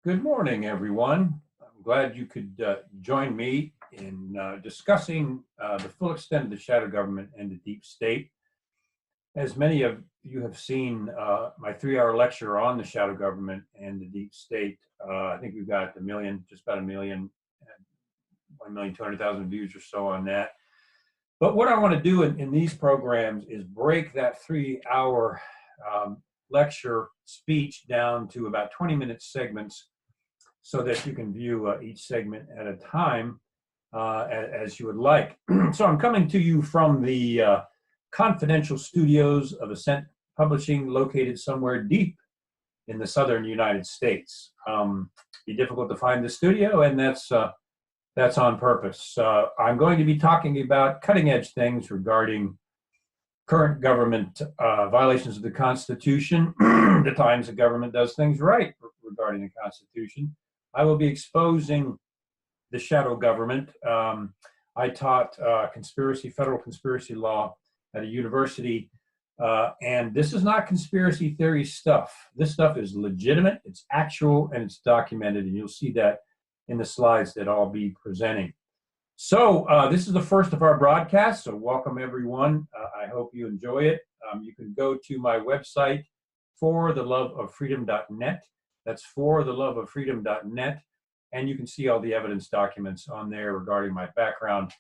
Good morning, everyone. I'm glad you could join me in discussing the full extent of the shadow government and the deep state. As many of you have seen my 3-hour lecture on the shadow government and the deep state, I think we've got just about a million, 1,200,000 views or so on that. But what I want to do in these programs is break that 3-hour lecture speech down to about 20-minute segments so that you can view each segment at a time as you would like. So I'm coming to you from the confidential studios of Ascent Publishing, located somewhere deep in the southern United States. Be difficult to find the studio, and that's on purpose. I'm going to be talking about cutting-edge things regarding current government violations of the Constitution, the times the government does things right regarding the Constitution. I will be exposing the shadow government. I taught federal conspiracy law at a university, and this is not conspiracy theory stuff. This stuff is legitimate, it's actual, and it's documented, and you'll see that in the slides that I'll be presenting. So this is the first of our broadcasts, so welcome everyone. I hope you enjoy it. You can go to my website, fortheloveoffreedom.net. That's fortheloveoffreedom.net, and you can see all the evidence documents on there regarding my background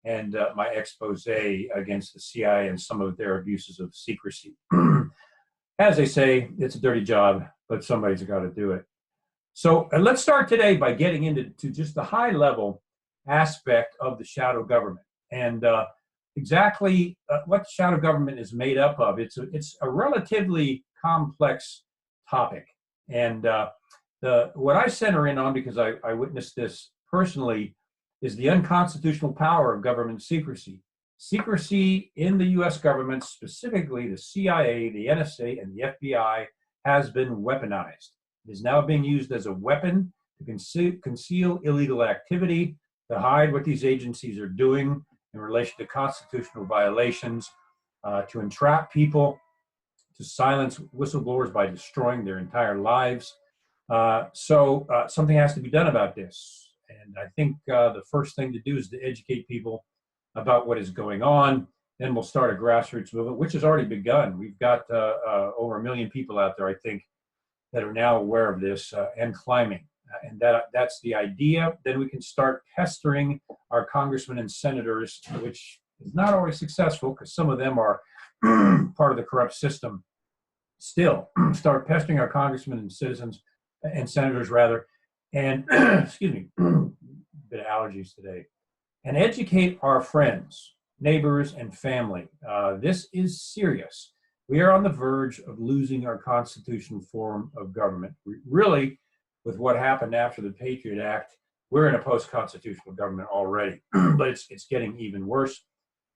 and my expose against the CIA and some of their abuses of secrecy. As they say, it's a dirty job, but somebody's got to do it. So let's start today by getting into just the high-level aspect of the shadow government and exactly what the shadow government is made up of. It's a relatively complex topic. And what I center in on, because I witnessed this personally, is the unconstitutional power of government secrecy. Secrecy in the U.S. government, specifically the CIA, the NSA, and the FBI, has been weaponized. It is now being used as a weapon to conceal illegal activity, to hide what these agencies are doing in relation to constitutional violations, to entrap people, to silence whistleblowers by destroying their entire lives. So something has to be done about this. And I think the first thing to do is to educate people about what is going on. Then we'll start a grassroots movement, which has already begun. We've got over 1 million people out there, I think, that are now aware of this and climbing. And that's the idea. Then we can start pestering our congressmen and senators, which is not always successful because some of them are part of the corrupt system. Still, start pestering our congressmen and citizens and senators rather, and excuse me, a bit of allergies today, and educate our friends, neighbors, and family. This is serious. We are on the verge of losing our constitutional form of government. Really, with what happened after the Patriot Act, we're in a post-constitutional government already, but it's getting even worse.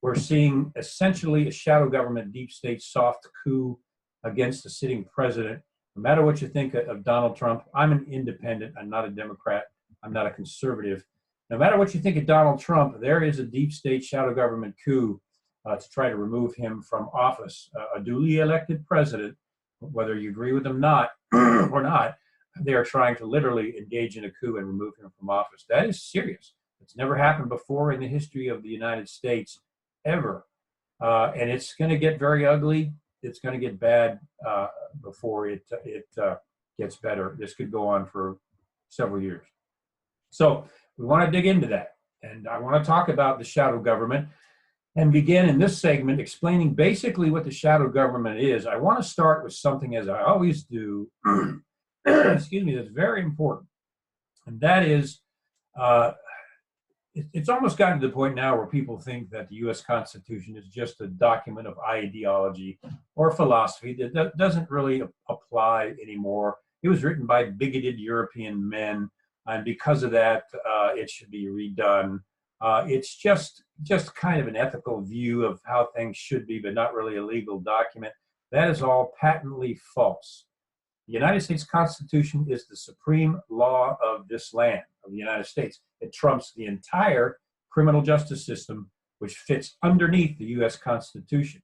We're seeing essentially a shadow government, deep state, soft coup against the sitting president. No matter what you think of Donald Trump, I'm an independent, I'm not a Democrat, I'm not a conservative. No matter what you think of Donald Trump, there is a deep state shadow government coup to try to remove him from office. A duly elected president, whether you agree with him or not, they are trying to literally engage in a coup and remove him from office. That is serious. It's never happened before in the history of the United States, ever. And it's going to get very ugly. It's going to get bad before it gets better. This could go on for several years. So we want to dig into that. And I want to talk about the shadow government and begin in this segment explaining basically what the shadow government is. I want to start with something, as I always do, excuse me, that's very important. And that is, it's almost gotten to the point now where people think that the U.S. Constitution is just a document of ideology or philosophy that doesn't really apply anymore. It was written by bigoted European men, and because of that, it should be redone. It's just kind of an ethical view of how things should be, but not really a legal document. That is all patently false. The United States Constitution is the supreme law of this land, of the United States. It trumps the entire criminal justice system, which fits underneath the U.S. Constitution.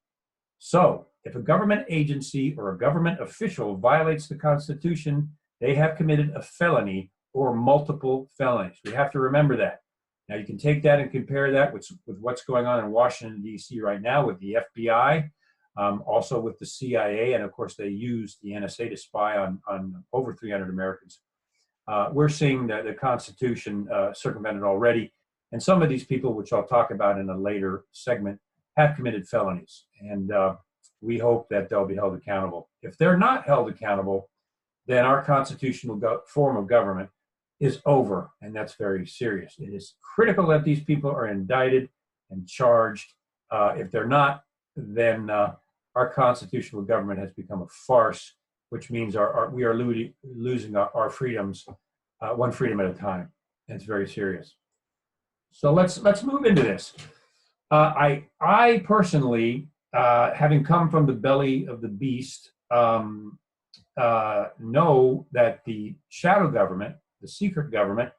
So, if a government agency or a government official violates the Constitution, they have committed a felony or multiple felonies. We have to remember that. Now, you can take that and compare that with what's going on in Washington, D.C. right now with the FBI, also with the CIA, and of course, they use the NSA to spy on over 300 Americans. We're seeing the Constitution circumvented already, and some of these people, which I'll talk about in a later segment, have committed felonies, and we hope that they'll be held accountable. If they're not held accountable, then our constitutional form of government is over, and that's very serious. It is critical that these people are indicted and charged. If they're not, then our constitutional government has become a farce, which means we are losing our freedoms, one freedom at a time, and it's very serious. So let's move into this. I personally, having come from the belly of the beast, know that the shadow government, the secret government,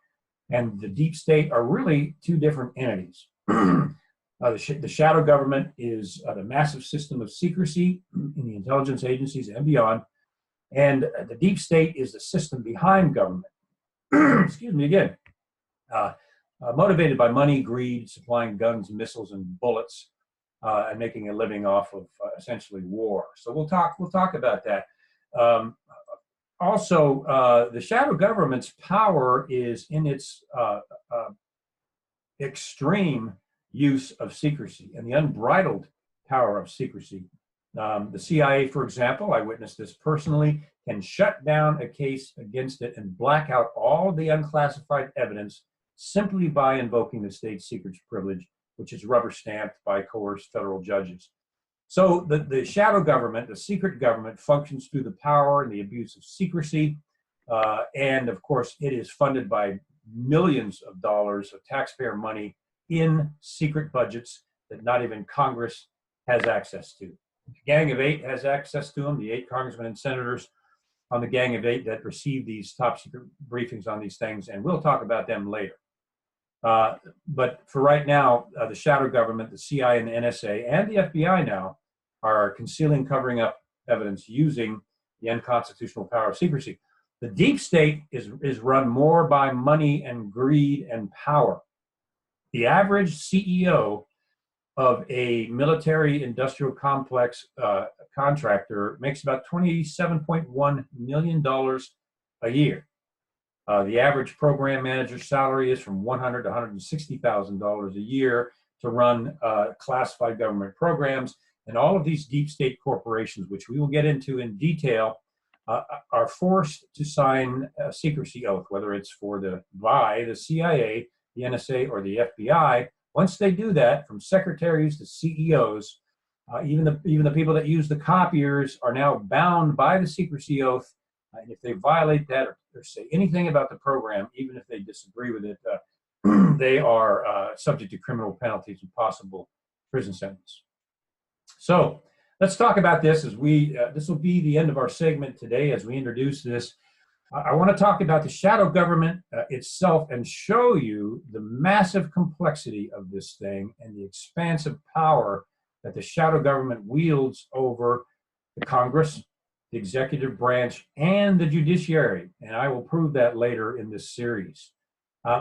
and the deep state are really two different entities. The shadow government is the massive system of secrecy in the intelligence agencies and beyond, and the deep state is the system behind government. Excuse me again. Motivated by money, greed, supplying guns, missiles, and bullets, and making a living off of essentially war. So we'll talk about that. Also, the shadow government's power is in its extreme use of secrecy and the unbridled power of secrecy. The CIA, for example, I witnessed this personally, can shut down a case against it and black out all the unclassified evidence simply by invoking the state secrets privilege, which is rubber stamped by coerced federal judges. So the shadow government, the secret government, functions through the power and the abuse of secrecy. And of course, it is funded by millions of dollars of taxpayer money in secret budgets that not even Congress has access to. The Gang of Eight has access to them, the 8 congressmen and senators on the Gang of Eight that receive these top secret briefings on these things, and we'll talk about them later. But for right now, the shadow government, the CIA and the NSA, and the FBI now are concealing, covering up evidence using the unconstitutional power of secrecy. The deep state is run more by money and greed and power. The average CEO of a military industrial complex contractor makes about $27.1 million a year. The average program manager's salary is from $100,000 to $160,000 a year to run classified government programs. And all of these deep state corporations, which we will get into in detail, are forced to sign a secrecy oath, whether it's by the CIA, the NSA, or the FBI. Once they do that, from secretaries to CEOs, even the people that use the copiers are now bound by the secrecy oath. And if they violate that or say anything about the program, even if they disagree with it, they are subject to criminal penalties and possible prison sentence. So let's talk about this as this will be the end of our segment today as we introduce this. I want to talk about the shadow government itself and show you the massive complexity of this thing and the expansive power that the shadow government wields over the Congress, the executive branch, and the judiciary. And I will prove that later in this series.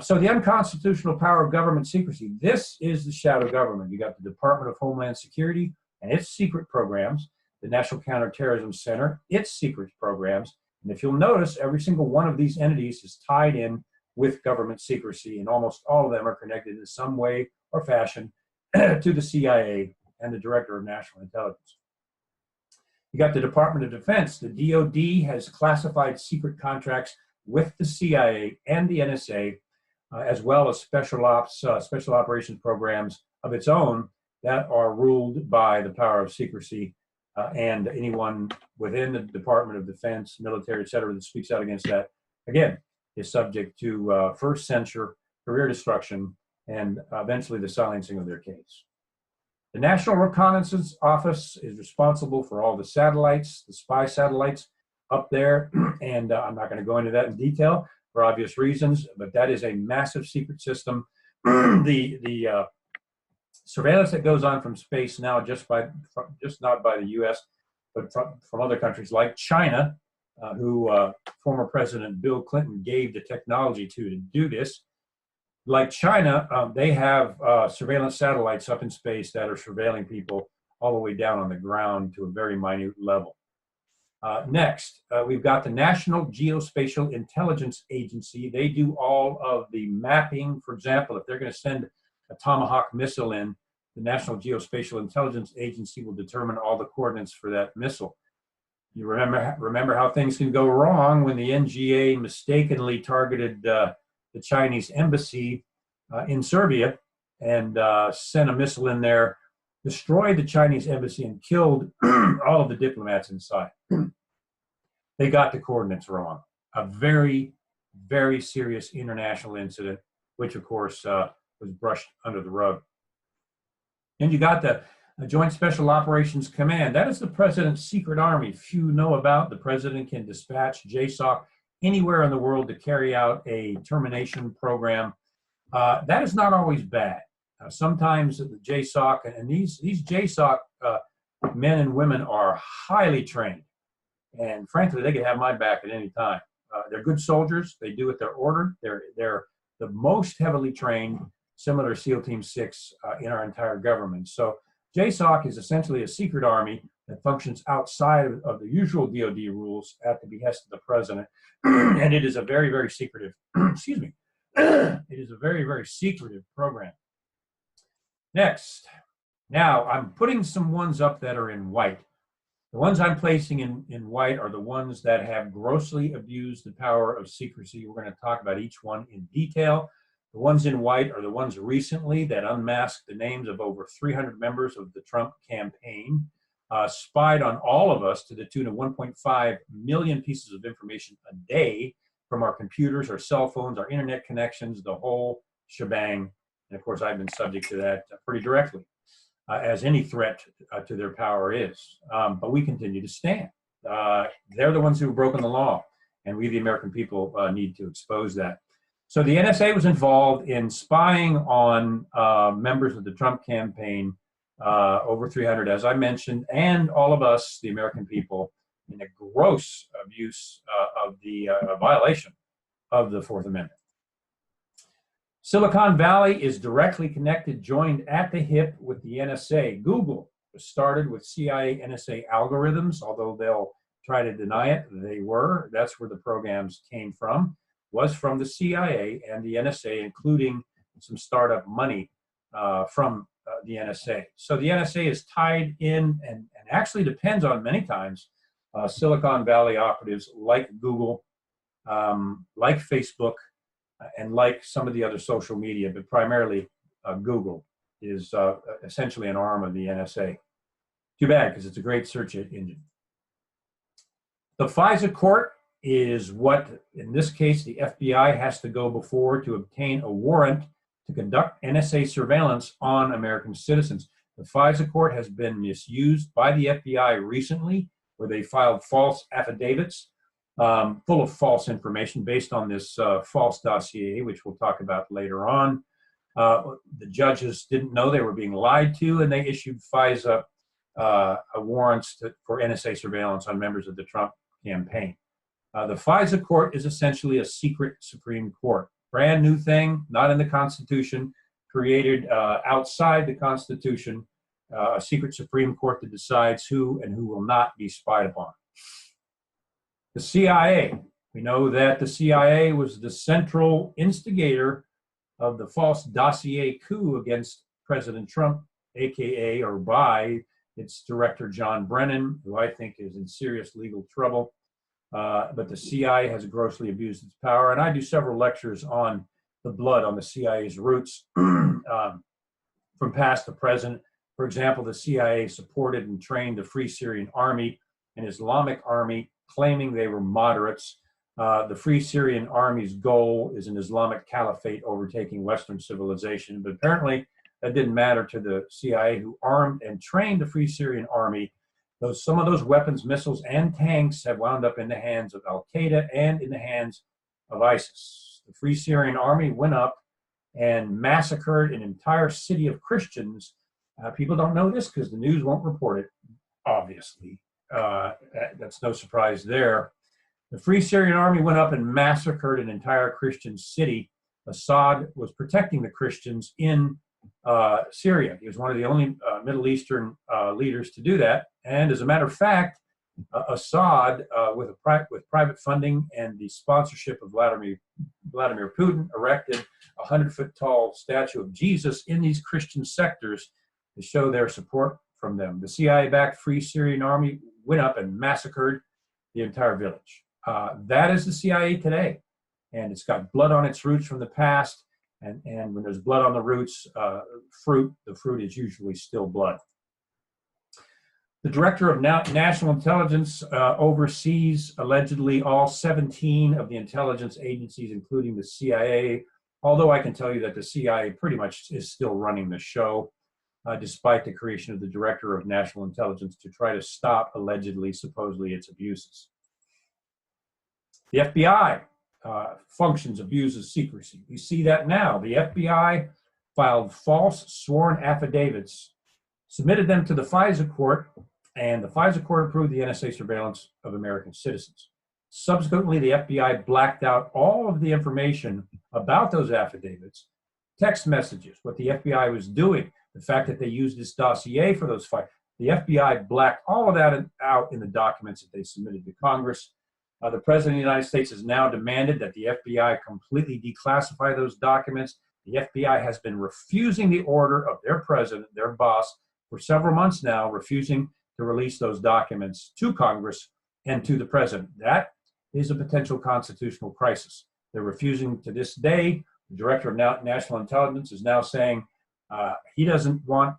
So the unconstitutional power of government secrecy, this is the shadow government. You got the Department of Homeland Security and its secret programs, the National Counterterrorism Center, its secret programs. And if you'll notice, every single one of these entities is tied in with government secrecy, and almost all of them are connected in some way or fashion to the CIA and the Director of National Intelligence. You got the Department of Defense. The DoD has classified secret contracts with the CIA and the NSA, as well as special operations programs of its own that are ruled by the power of secrecy. And anyone within the Department of Defense, military, et cetera, that speaks out against that, again, is subject to first censure, career destruction, and eventually the silencing of their case. The National Reconnaissance Office is responsible for all the satellites, the spy satellites up there, and I'm not going to go into that in detail for obvious reasons, but that is a massive secret system. The surveillance that goes on from space now, just not by the U.S., but from other countries like China, who former President Bill Clinton gave the technology to do this. Like China, they have surveillance satellites up in space that are surveilling people all the way down on the ground to a very minute level. Next, we've got the National Geospatial Intelligence Agency. They do all of the mapping. For example, if they're going to send a Tomahawk missile in, the National Geospatial Intelligence Agency will determine all the coordinates for that missile. You remember how things can go wrong when the NGA mistakenly targeted the Chinese embassy in Serbia and sent a missile in there, destroyed the Chinese embassy, and killed all of the diplomats inside. They got the coordinates wrong. A very, very serious international incident, which of course was brushed under the rug. And you got the Joint Special Operations Command. That is the president's secret army. Few know about. The president can dispatch JSOC anywhere in the world to carry out a termination program. That is not always bad. Sometimes the JSOC, and these JSOC men and women are highly trained. And frankly, they could have my back at any time. They're good soldiers. They do what they're ordered. They're the most heavily trained, similar to SEAL Team 6 in our entire government. So JSOC is essentially a secret army that functions outside of the usual DoD rules at the behest of the president. And it is a very, very secretive, excuse me, it is a very, very secretive program. Next, now I'm putting some ones up that are in white. The ones I'm placing in white are the ones that have grossly abused the power of secrecy. We're going to talk about each one in detail. The ones in white are the ones recently that unmasked the names of over 300 members of the Trump campaign, spied on all of us to the tune of 1.5 million pieces of information a day from our computers, our cell phones, our internet connections, the whole shebang. And of course, I've been subject to that pretty directly, as any threat to their power is. But we continue to stand. They're the ones who have broken the law, and we, the American people, need to expose that. So the NSA was involved in spying on members of the Trump campaign, over 300, as I mentioned, and all of us, the American people, in a gross abuse of the violation of the Fourth Amendment. Silicon Valley is directly connected, joined at the hip with the NSA. Google was started with CIA NSA algorithms, although they'll try to deny it. They were. That's where the programs came from, was from the CIA and the NSA, including some startup money from the NSA. So the NSA is tied in and actually depends on, many times, Silicon Valley operatives like Google, like Facebook, and like some of the other social media, but primarily Google is essentially an arm of the NSA. Too bad, because it's a great search engine. The FISA court is what, in this case, the FBI has to go before to obtain a warrant to conduct NSA surveillance on American citizens. The FISA court has been misused by the FBI recently, where they filed false affidavits full of false information based on this false dossier, which we'll talk about later on. The judges didn't know they were being lied to, and they issued FISA warrants for NSA surveillance on members of the Trump campaign. The FISA court is essentially a secret Supreme Court. Brand new thing, not in the Constitution, created outside the Constitution, a secret Supreme Court that decides who and who will not be spied upon. The CIA. We know that the CIA was the central instigator of the false dossier coup against President Trump, aka or by its director, John Brennan, who I think is in serious legal trouble. But the CIA has grossly abused its power. And I do several lectures on the blood, on the CIA's roots from past to present. For example, the CIA supported and trained the Free Syrian Army, an Islamic army, claiming they were moderates. The Free Syrian Army's goal is an Islamic caliphate overtaking Western civilization. But apparently that didn't matter to the CIA, who armed and trained the Free Syrian Army. Some of those weapons, missiles, and tanks have wound up in the hands of Al-Qaeda and in the hands of ISIS. The Free Syrian Army went up and massacred an entire city of Christians. People don't know this because the news won't report it, obviously. That's no surprise there. The Free Syrian Army went up and massacred an entire Christian city. Assad was protecting the Christians in Syria. He was one of the only Middle Eastern leaders to do that. And as a matter of fact, Assad, with private funding and the sponsorship of Vladimir Putin, erected a 100-foot tall statue of Jesus in these Christian sectors to show their support from them. The CIA-backed Free Syrian Army went up and massacred the entire village. That is the CIA today, and it's got blood on its roots from the past. And when there's blood on the roots, the fruit is usually still blood. The director of national intelligence oversees allegedly all 17 of the intelligence agencies, including the CIA, although I can tell you that the CIA pretty much is still running the show, despite the creation of the director of national intelligence to try to stop allegedly, supposedly, its abuses. The FBI functions, abuses secrecy. We see that now. The FBI filed false sworn affidavits, submitted them to the FISA court, and the FISA court approved the NSA surveillance of American citizens. Subsequently, the FBI blacked out all of the information about those affidavits, text messages, what the FBI was doing, the fact that they used this dossier for those files. The FBI blacked all of that out in the documents that they submitted to Congress. The President of the United States has now demanded that the FBI completely declassify those documents. The FBI has been refusing the order of their president, their boss, for several months now, refusing to release those documents to Congress and to the president. That is a potential constitutional crisis. They're refusing to this day. The director of national intelligence is now saying he doesn't want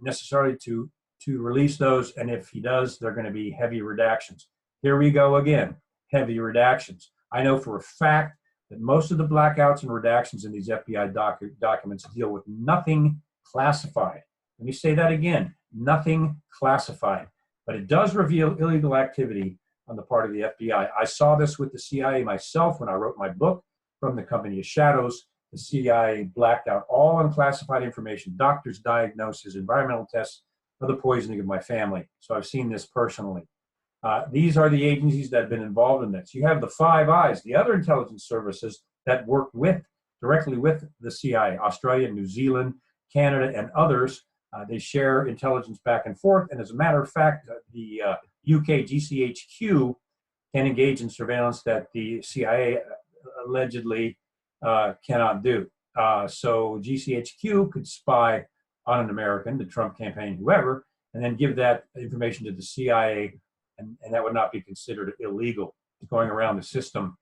necessarily to release those, and if he does, they're going to be heavy redactions. Here we go again. Heavy redactions. I know for a fact that most of the blackouts and redactions in these FBI documents deal with nothing classified. Let me say that again, nothing classified. But it does reveal illegal activity on the part of the FBI. I saw this with the CIA myself when I wrote my book, From the Company of Shadows. The CIA blacked out all unclassified information, doctors' diagnoses, environmental tests of the poisoning of my family. So I've seen this personally. These are the agencies that have been involved in this. You have the Five Eyes, the other intelligence services that work directly with the CIA, Australia, New Zealand, Canada, and others. They share intelligence back and forth. And as a matter of fact, the UK GCHQ can engage in surveillance that the CIA allegedly cannot do. So GCHQ could spy on an American, the Trump campaign, whoever, and then give that information to the CIA. And that would not be considered illegal, going around the system.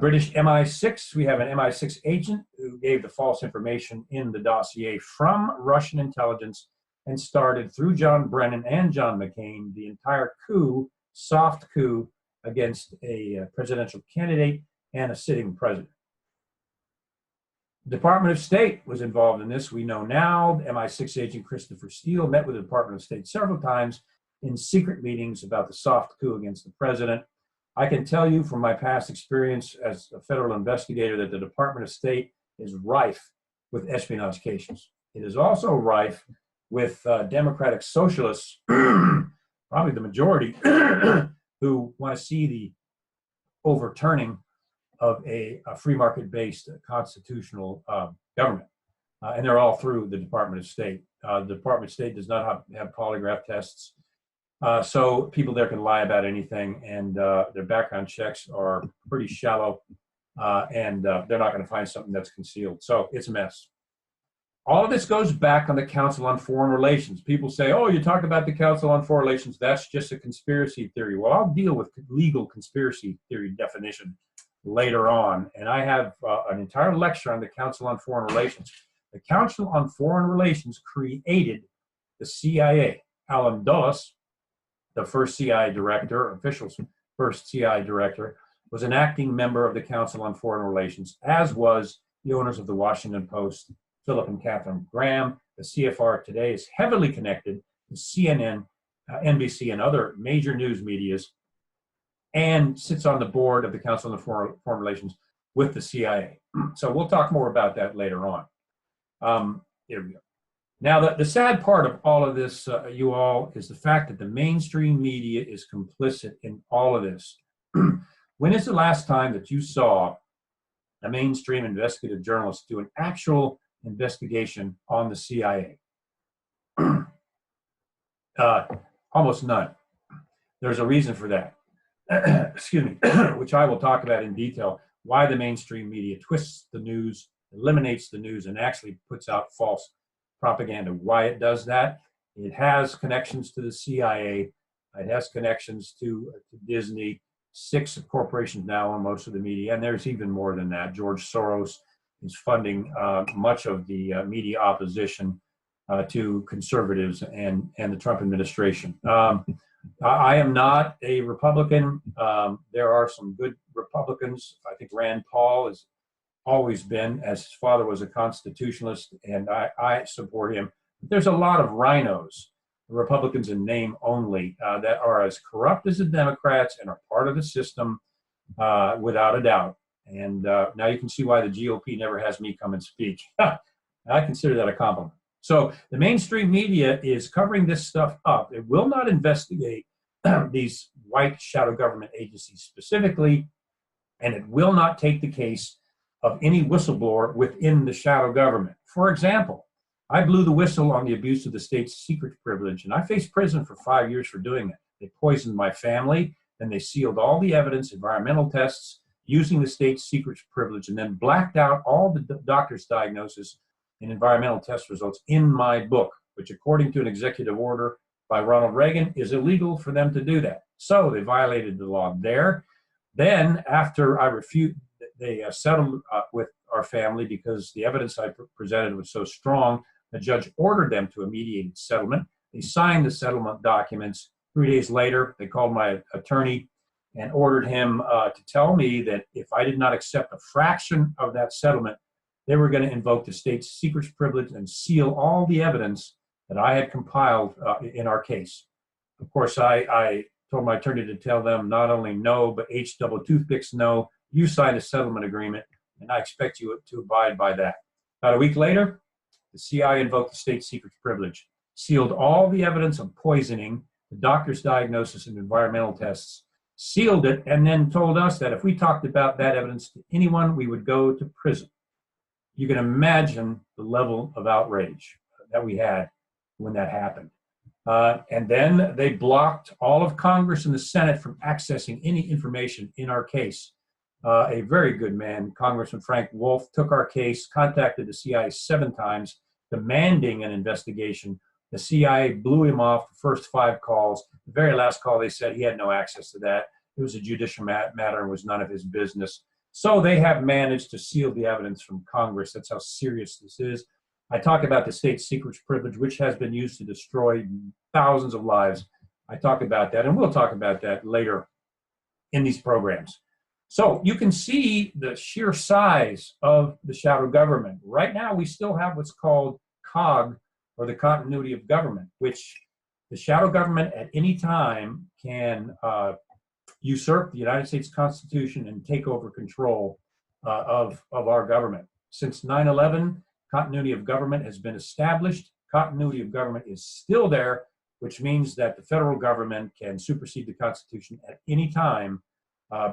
British MI6, we have an MI6 agent who gave the false information in the dossier from Russian intelligence and started through John Brennan and John McCain the entire coup, soft coup, against a presidential candidate and a sitting president. The Department of State was involved in this. We know now MI6 agent Christopher Steele met with the Department of State several times in secret meetings about the soft coup against the president. I can tell you from my past experience as a federal investigator that the Department of State is rife with espionage cases. It is also rife with democratic socialists, probably the majority, who want to see the overturning of a free market-based constitutional government. And they're all through the Department of State. The Department of State does not have polygraph tests. So people there can lie about anything, and their background checks are pretty shallow, and they're not going to find something that's concealed. So it's a mess. All of this goes back on the Council on Foreign Relations. People say, oh, you talk about the Council on Foreign Relations, that's just a conspiracy theory. Well, I'll deal with legal conspiracy theory definition later on, and I have an entire lecture on the Council on Foreign Relations. The Council on Foreign Relations created the CIA. Allen Dulles, the first CIA director, official first CIA director, was an acting member of the Council on Foreign Relations, as was the owners of the Washington Post, Philip and Catherine Graham. The CFR today is heavily connected to CNN, NBC, and other major news medias, and sits on the board of the Council on Foreign Relations with the CIA. So we'll talk more about that later on. Here we go. Now, the sad part of all of this, you all, is the fact that the mainstream media is complicit in all of this. When is the last time that you saw a mainstream investigative journalist do an actual investigation on the CIA? Almost none. There's a reason for that. Excuse me, which I will talk about in detail, why the mainstream media twists the news, eliminates the news, and actually puts out false propaganda. Why it does that? It has connections to the CIA. It has connections to Disney, 6 corporations now on most of the media, and there's even more than that. George Soros is funding much of the media opposition to conservatives and the Trump administration. I am not a Republican. There are some good Republicans. I think Rand Paul has always been, as his father was a constitutionalist, and I support him. There's a lot of rhinos, Republicans in name only, that are as corrupt as the Democrats and are part of the system without a doubt. And now you can see why the GOP never has me come and speak. I consider that a compliment. So the mainstream media is covering this stuff up. It will not investigate these white shadow government agencies specifically, and it will not take the case of any whistleblower within the shadow government. For example, I blew the whistle on the abuse of the state's secret privilege, and I faced prison for 5 years for doing that. They poisoned my family, then they sealed all the evidence, environmental tests, using the state's secret privilege, and then blacked out all the doctor's diagnosis and environmental test results in my book, which according to an executive order by Ronald Reagan is illegal for them to do that. So they violated the law there. Then after I refused, they settled with our family because the evidence I presented was so strong. The judge ordered them to a mediated settlement. They signed the settlement documents. 3 days later, they called my attorney and ordered him to tell me that if I did not accept a fraction of that settlement, they were going to invoke the state's secrets privilege and seal all the evidence that I had compiled in our case. Of course, I told my attorney to tell them not only no, but H double toothpicks no. You signed a settlement agreement, and I expect you to abide by that. About a week later, the CIA invoked the state secrets privilege, sealed all the evidence of poisoning, the doctor's diagnosis and environmental tests, sealed it, and then told us that if we talked about that evidence to anyone, we would go to prison. You can imagine the level of outrage that we had when that happened. And then they blocked all of Congress and the Senate from accessing any information in our case. A very good man, Congressman Frank Wolf, took our case, contacted the CIA 7 times, demanding an investigation. The CIA blew him off the first 5 calls. The very last call, they said he had no access to that. It was a judicial matter and was none of his business. So they have managed to seal the evidence from Congress. That's how serious this is. I talk about the state secrets privilege, which has been used to destroy thousands of lives. I talk about that, and we'll talk about that later in these programs. So you can see the sheer size of the shadow government. Right now, we still have what's called COG, or the continuity of government, which the shadow government at any time can usurp the United States Constitution and take over control of our government. Since 9/11, continuity of government has been established. Continuity of government is still there, which means that the federal government can supersede the Constitution at any time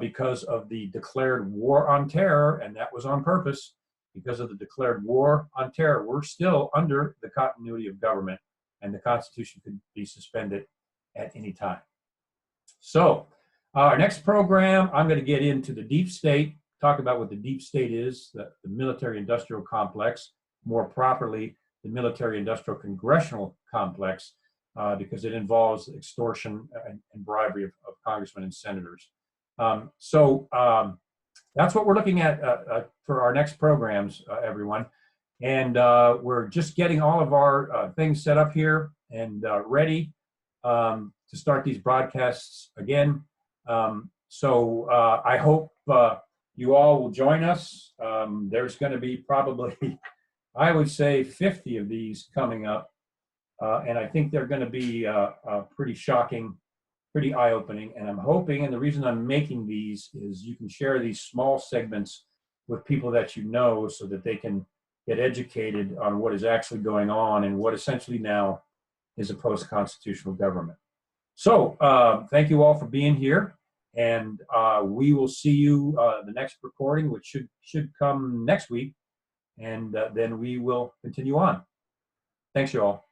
because of the declared war on terror, and that was on purpose. Because of the declared war on terror, we're still under the continuity of government, and the Constitution could be suspended at any time. So, our next program, I'm going to get into the deep state, talk about what the deep state is, the military-industrial complex, more properly, the military-industrial congressional complex, because it involves extortion and bribery of congressmen and senators. That's what we're looking at for our next programs, everyone. And we're just getting all of our things set up here and ready to start these broadcasts again. I hope you all will join us. There's going to be probably, I would say, 50 of these coming up. And I think they're going to be pretty shocking, pretty eye-opening. And I'm hoping, and the reason I'm making these is you can share these small segments with people that you know so that they can get educated on what is actually going on and what essentially now is a post-constitutional government. So thank you all for being here. And we will see you the next recording, which should come next week, and then we will continue on. Thanks, you all.